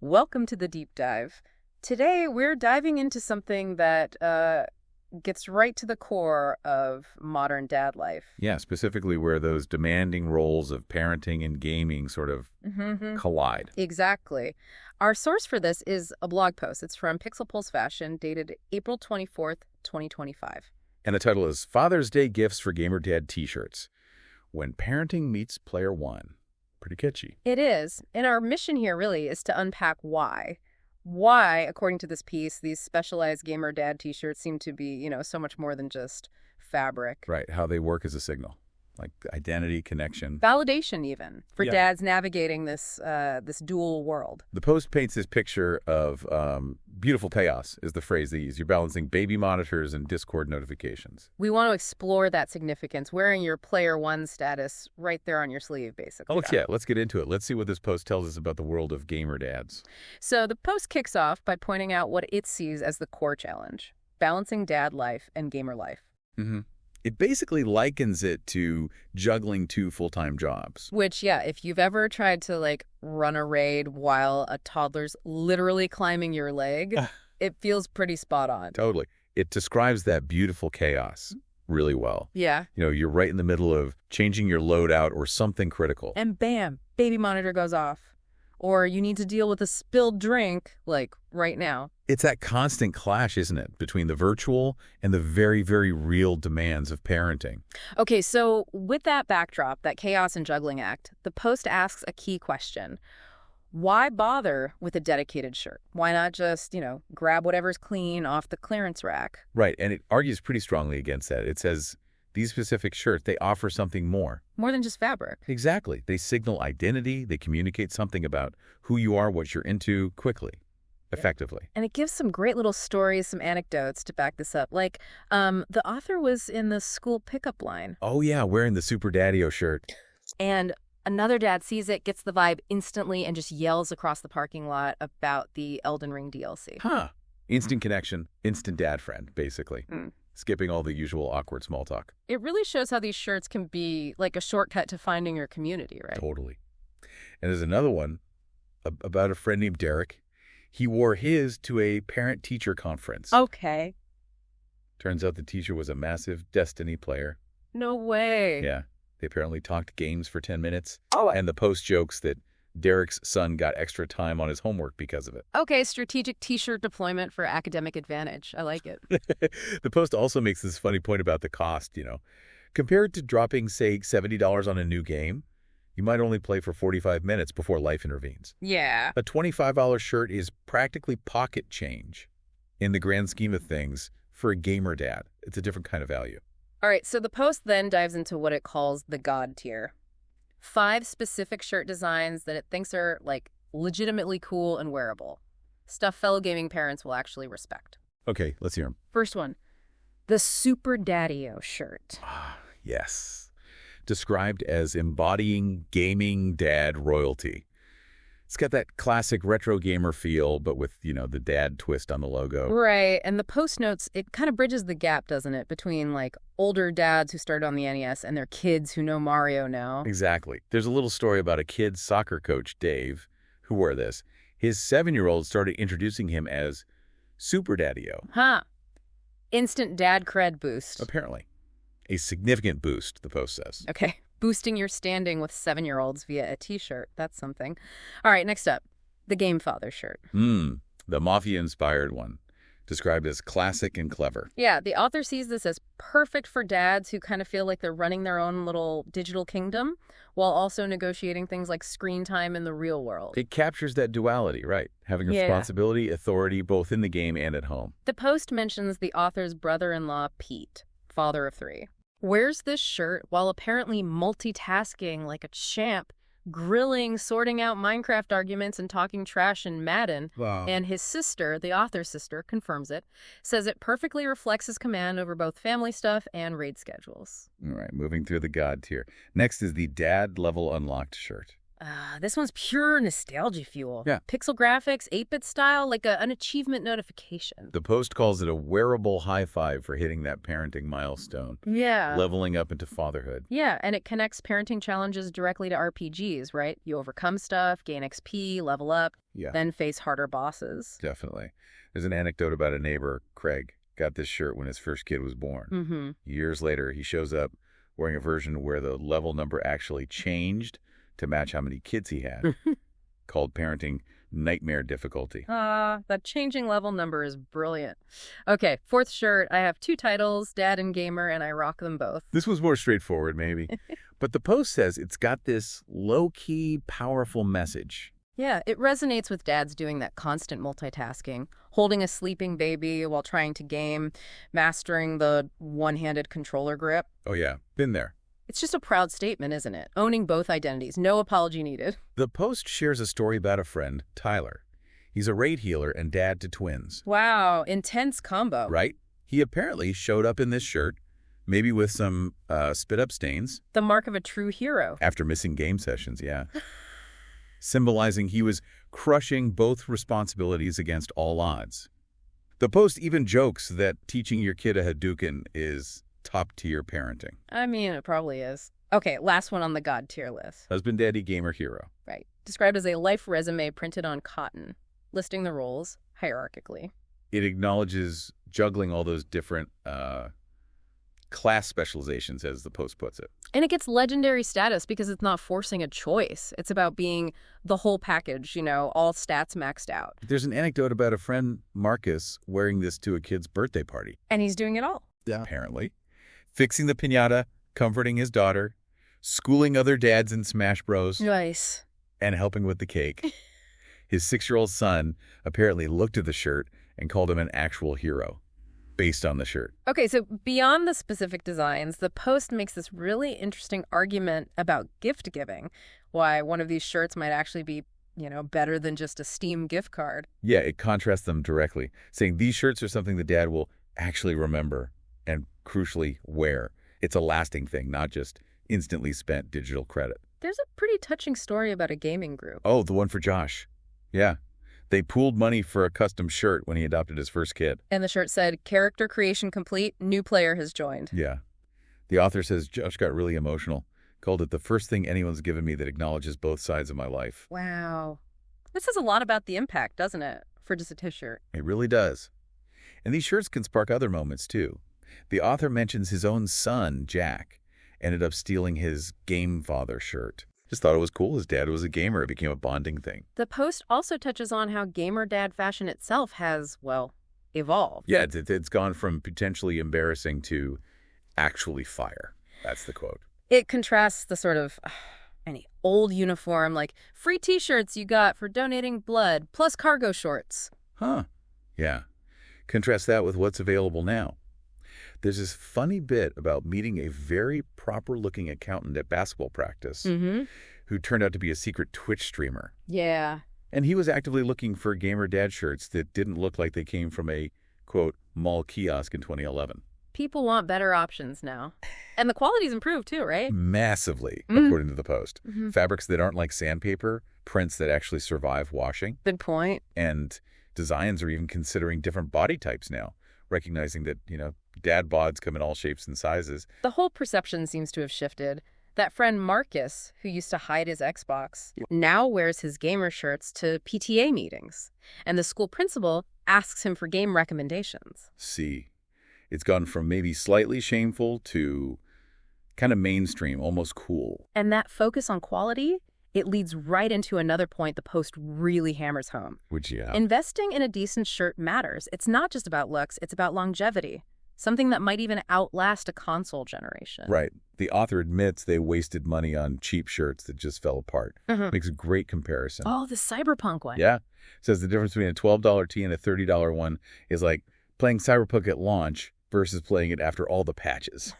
Welcome to the deep dive. Today, we're diving into something that gets right to the core of modern dad life. Yeah, specifically where those demanding roles of parenting and gaming sort of collide. Exactly. Our source for this is a blog post. It's from Pixel Pulse Fashion, dated April 24th, 2025. And the title is Father's Day Gifts for Gamer Dad T-Shirts. When Parenting Meets Player One. Pretty catchy. It is. And our mission here really is to unpack why. Why, according to this piece, these specialized gamer dad t-shirts seem to be, so much more than just fabric. Right, how they work as a signal. Like identity, connection. Validation, even, for dads navigating this dual world. The post paints this picture of beautiful chaos, is the phrase they use. You're balancing baby monitors and Discord notifications. We want to explore that significance, wearing your player one status right there on your sleeve, basically. Oh, yeah, let's get into it. Let's see what this post tells us about the world of gamer dads. So the post kicks off by pointing out what it sees as the core challenge: balancing dad life and gamer life. Mm-hmm. It basically likens it to juggling two full-time jobs. Which, yeah, if you've ever tried to, run a raid while a toddler's literally climbing your leg, it feels pretty spot on. Totally. It describes that beautiful chaos really well. Yeah. You're right in the middle of changing your loadout or something critical. And bam, baby monitor goes off. Or you need to deal with a spilled drink, right now. It's that constant clash, isn't it, between the virtual and the very, very real demands of parenting. Okay, so with that backdrop, that chaos and juggling act, the post asks a key question. Why bother with a dedicated shirt? Why not just, grab whatever's clean off the clearance rack? Right, and it argues pretty strongly against that. It says these specific shirts, they offer something more. More than just fabric. Exactly. They signal identity. They communicate something about who you are, what you're into, quickly, effectively. And it gives some great little stories, some anecdotes to back this up. The author was in the school pickup line. Oh, yeah, wearing the Super Daddy-O shirt. And another dad sees it, gets the vibe instantly, and just yells across the parking lot about the Elden Ring DLC. Huh. Instant connection, instant dad friend, basically. Skipping all the usual awkward small talk. It really shows how these shirts can be like a shortcut to finding your community, right? Totally. And there's another one about a friend named Derek. He wore his to a parent-teacher conference. Okay. Turns out the teacher was a massive Destiny player. No way. Yeah. They apparently talked games for 10 minutes. Oh. And the post jokes that Derek's son got extra time on his homework because of it. Okay, strategic t-shirt deployment for academic advantage. I like it. The post also makes this funny point about the cost, Compared to dropping, say, $70 on a new game, you might only play for 45 minutes before life intervenes. Yeah. A $25 shirt is practically pocket change in the grand scheme of things for a gamer dad. It's a different kind of value. All right, so the post then dives into what it calls the God tier. 5 specific shirt designs that it thinks are, legitimately cool and wearable. Stuff fellow gaming parents will actually respect. Okay, let's hear them. First one, the Super Daddy-O shirt. Yes. Described as embodying gaming dad royalty. It's got that classic retro gamer feel, but with, the dad twist on the logo. Right, and the post notes, it kind of bridges the gap, doesn't it, between, older dads who started on the NES and their kids who know Mario now. Exactly. There's a little story about a kid's soccer coach, Dave, who wore this. His 7-year-old started introducing him as Super Daddy-O. Huh. Instant dad cred boost. Apparently. A significant boost, the post says. Okay. Boosting your standing with 7-year-olds via a t-shirt. That's something. All right, next up, the Game Father shirt. The Mafia-inspired one. Described as classic and clever. Yeah, the author sees this as perfect for dads who kind of feel like they're running their own little digital kingdom while also negotiating things like screen time in the real world. It captures that duality, right? Having responsibility, authority, both in the game and at home. The post mentions the author's brother-in-law, Pete, father of 3. Wears this shirt while apparently multitasking like a champ, grilling, sorting out Minecraft arguments, and talking trash in Madden. Wow. And his sister, the author's sister, confirms it, says it perfectly reflects his command over both family stuff and raid schedules. All right, moving through the God tier. Next is the Dad Level Unlocked shirt. This one's pure nostalgia fuel. Yeah. Pixel graphics, 8-bit style, like an achievement notification. The Post calls it a wearable high five for hitting that parenting milestone. Yeah. Leveling up into fatherhood. Yeah, and it connects parenting challenges directly to RPGs, right? You overcome stuff, gain XP, level up, Yeah, then face harder bosses. definitely. There's an anecdote about a neighbor, Craig, got this shirt when his first kid was born. Mm-hmm. Years later, he shows up wearing a version where the level number actually changed to match how many kids he had, called Parenting Nightmare Difficulty. That changing level number is brilliant. Okay, fourth shirt. I have 2 titles, Dad and Gamer, and I rock them both. This was more straightforward, maybe. But the Post says it's got this low-key, powerful message. Yeah, it resonates with dads doing that constant multitasking, holding a sleeping baby while trying to game, mastering the one-handed controller grip. Oh yeah, been there. It's just a proud statement, isn't it? Owning both identities. No apology needed. The Post shares a story about a friend, Tyler. He's a raid healer and dad to twins. Wow, intense combo. Right? He apparently showed up in this shirt, maybe with some spit-up stains. The mark of a true hero. After missing game sessions, yeah. Symbolizing he was crushing both responsibilities against all odds. The Post even jokes that teaching your kid a Hadouken is top-tier parenting. I mean, it probably is. Okay, last one on the God tier list. Husband, daddy, gamer, hero. Right. Described as a life resume printed on cotton, listing the roles hierarchically. It acknowledges juggling all those different class specializations, as the Post puts it. And it gets legendary status because it's not forcing a choice. It's about being the whole package, all stats maxed out. There's an anecdote about a friend, Marcus, wearing this to a kid's birthday party. And he's doing it all. Yeah. Apparently. Fixing the piñata, comforting his daughter, schooling other dads in Smash Bros. Nice. And helping with the cake. His 6-year-old son apparently looked at the shirt and called him an actual hero, based on the shirt. Okay, so beyond the specific designs, the Post makes this really interesting argument about gift giving. Why one of these shirts might actually be, better than just a Steam gift card. Yeah, it contrasts them directly, saying these shirts are something the dad will actually remember and crucially wear. It's a lasting thing, not just instantly spent digital credit. There's a pretty touching story about a gaming group. Oh, the one for Josh. Yeah. They pooled money for a custom shirt when he adopted his first kid. And the shirt said, "Character creation complete, new player has joined." Yeah. The author says Josh got really emotional, called it the first thing anyone's given me that acknowledges both sides of my life. Wow. This says a lot about the impact, doesn't it, for just a t-shirt? It really does. And these shirts can spark other moments, too. The author mentions his own son, Jack, ended up stealing his Game Father shirt. Just thought it was cool. His dad was a gamer. It became a bonding thing. The Post also touches on how gamer dad fashion itself has, evolved. Yeah, it's gone from potentially embarrassing to actually fire. That's the quote. It contrasts the sort of any old uniform, like free t-shirts you got for donating blood, plus cargo shorts. Huh. Yeah. Contrast that with what's available now. There's this funny bit about meeting a very proper-looking accountant at basketball practice who turned out to be a secret Twitch streamer. Yeah. And he was actively looking for gamer dad shirts that didn't look like they came from a, quote, mall kiosk in 2011. People want better options now. And the quality's improved too, right? Massively, according to the Post. Fabrics that aren't like sandpaper, prints that actually survive washing. Good point. And designs are even considering different body types now, recognizing that, dad bods come in all shapes and sizes. The whole perception seems to have shifted. That friend Marcus, who used to hide his Xbox, now wears his gamer shirts to PTA meetings. And the school principal asks him for game recommendations. See, it's gone from maybe slightly shameful to kind of mainstream, almost cool. And that focus on quality, it leads right into another point the Post really hammers home. Which, yeah. Investing in a decent shirt matters. It's not just about looks, it's about longevity. Something that might even outlast a console generation. Right. The author admits they wasted money on cheap shirts that just fell apart. Makes a great comparison. Oh, the cyberpunk one. Yeah. Says the difference between a $12 tee and a $30 one is like playing Cyberpunk at launch versus playing it after all the patches.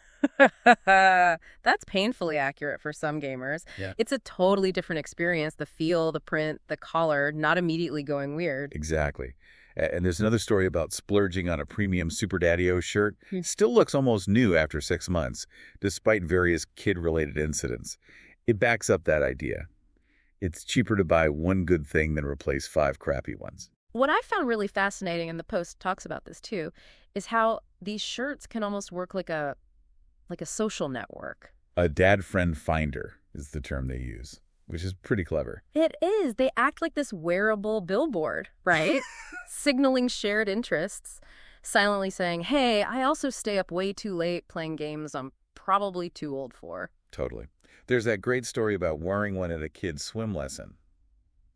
That's painfully accurate for some gamers. Yeah. It's a totally different experience. The feel, the print, the color, not immediately going weird. Exactly. And there's another story about splurging on a premium Super Daddy-O shirt. Still looks almost new after 6 months, despite various kid-related incidents. It backs up that idea. It's cheaper to buy one good thing than replace 5 crappy ones. What I found really fascinating, and the Post talks about this too, is how these shirts can almost work like a social network. A dad friend finder is the term they use, which is pretty clever. It is. They act like this wearable billboard, right? Signaling shared interests, silently saying, hey, I also stay up way too late playing games I'm probably too old for. Totally. There's that great story about wearing one at a kid's swim lesson.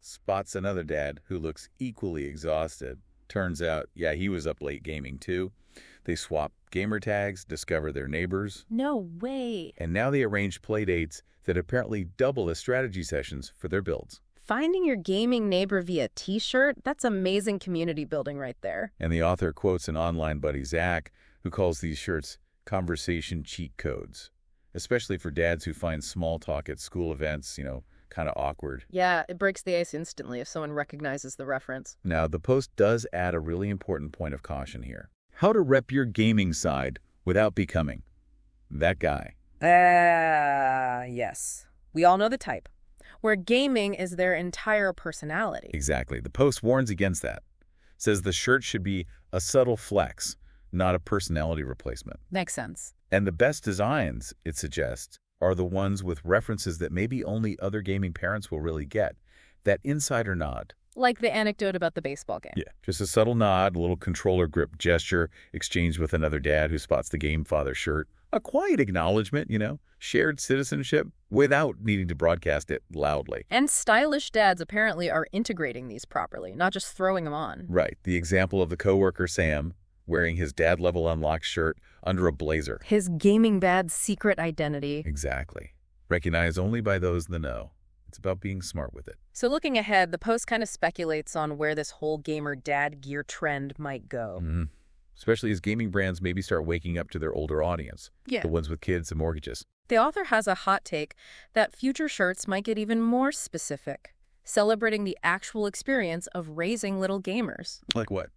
Spots another dad who looks equally exhausted. Turns out, yeah, he was up late gaming too. They swap gamer tags, discover their neighbors, No way. and now they arrange play dates that apparently double as strategy sessions for their builds. Finding your gaming neighbor via t-shirt, that's amazing community building right there. And the author quotes an online buddy, Zach, who calls these shirts conversation cheat codes, especially for dads who find small talk at school events, kind of awkward. Yeah, it breaks the ice instantly if someone recognizes the reference. Now, the Post does add a really important point of caution here. How to rep your gaming side without becoming that guy. Yes. We all know the type, where gaming is their entire personality. Exactly. The Post warns against that. Says the shirt should be a subtle flex, not a personality replacement. Makes sense. And the best designs, it suggests, are the ones with references that maybe only other gaming parents will really get. That insider nod. Like the anecdote about the baseball game. Yeah, just a subtle nod, a little controller grip gesture exchanged with another dad who spots the game father shirt. A quiet acknowledgement, shared citizenship without needing to broadcast it loudly. And stylish dads apparently are integrating these properly, not just throwing them on. Right. The example of the coworker Sam wearing his dad-level unlocked shirt under a blazer. His gaming bad's secret identity. Exactly. Recognized only by those in the know. It's about being smart with it. So looking ahead, the Post kind of speculates on where this whole gamer dad gear trend might go. Especially as gaming brands maybe start waking up to their older audience. Yeah. The ones with kids and mortgages. The author has a hot take that future shirts might get even more specific, celebrating the actual experience of raising little gamers. Like what?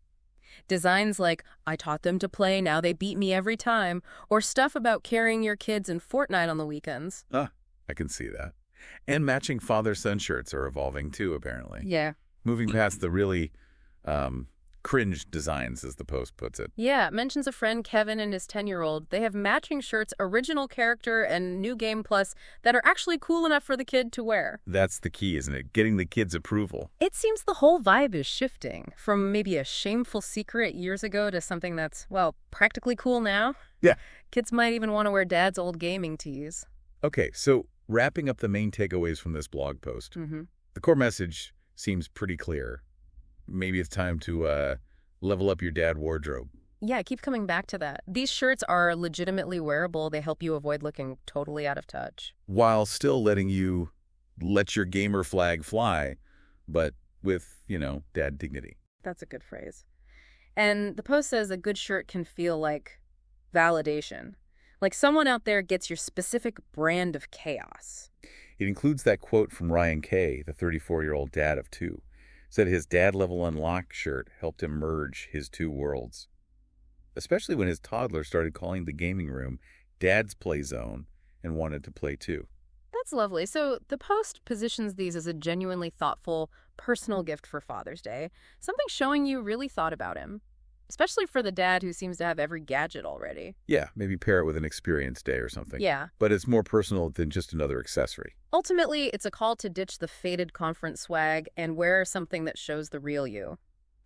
Designs like, I taught them to play, now they beat me every time, or stuff about carrying your kids in Fortnite on the weekends. I can see that. And matching father-son shirts are evolving too, apparently. Yeah. Moving past the really cringe designs, as the Post puts it. Yeah, mentions a friend, Kevin, and his 10-year-old. They have matching shirts, original character, and new game plus that are actually cool enough for the kid to wear. That's the key, isn't it? Getting the kids' approval. It seems the whole vibe is shifting from maybe a shameful secret years ago to something that's, well, practically cool now. Yeah. Kids might even want to wear dad's old gaming tees. Okay, so wrapping up the main takeaways from this blog post, the core message seems pretty clear. Maybe it's time to level up your dad wardrobe. Yeah, I keep coming back to that. These shirts are legitimately wearable. They help you avoid looking totally out of touch. While still letting you let your gamer flag fly, but with, dad dignity. That's a good phrase. And the Post says a good shirt can feel like validation. Like someone out there gets your specific brand of chaos. It includes that quote from Ryan Kay, the 34-year-old dad of 2. Said his dad-level unlocked shirt helped him merge his 2 worlds. Especially when his toddler started calling the gaming room Dad's Play Zone and wanted to play too. That's lovely. So the Post positions these as a genuinely thoughtful, personal gift for Father's Day, something showing you really thought about him. Especially for the dad who seems to have every gadget already. Yeah, maybe pair it with an experience day or something. Yeah. But it's more personal than just another accessory. Ultimately, it's a call to ditch the faded conference swag and wear something that shows the real you.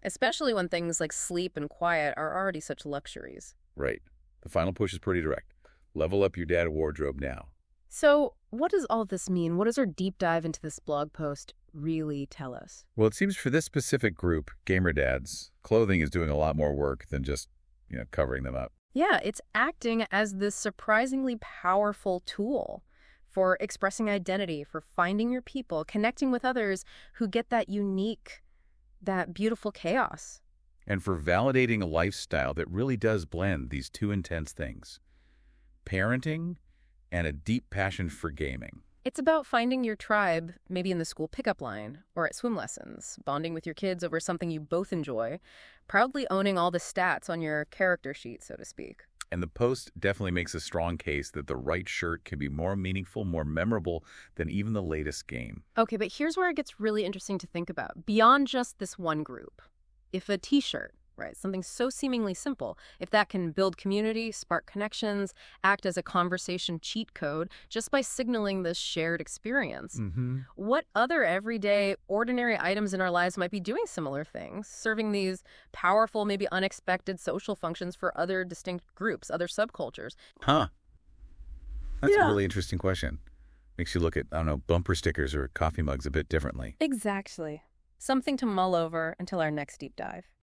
Especially when things like sleep and quiet are already such luxuries. Right. The final push is pretty direct. Level up your dad wardrobe now. So, what does all this mean? What does our deep dive into this blog post really tell us? Well, it seems for this specific group, gamer dads, clothing is doing a lot more work than just, covering them up. Yeah, it's acting as this surprisingly powerful tool for expressing identity, for finding your people, connecting with others who get that unique, that beautiful chaos. And for validating a lifestyle that really does blend these 2 intense things. Parenting and a deep passion for gaming. It's about finding your tribe, maybe in the school pickup line or at swim lessons, bonding with your kids over something you both enjoy, proudly owning all the stats on your character sheet, so to speak. And the post definitely makes a strong case that the right shirt can be more meaningful, more memorable than even the latest game. Okay, but here's where it gets really interesting to think about. Beyond just this one group, if a t-shirt, right, something so seemingly simple, if that can build community, spark connections, act as a conversation cheat code just by signaling this shared experience, what other everyday, ordinary items in our lives might be doing similar things, serving these powerful, maybe unexpected social functions for other distinct groups, other subcultures? Huh. That's a Yeah. really interesting question. Makes you look at, I don't know, bumper stickers or coffee mugs a bit differently. Exactly. Something to mull over until our next deep dive.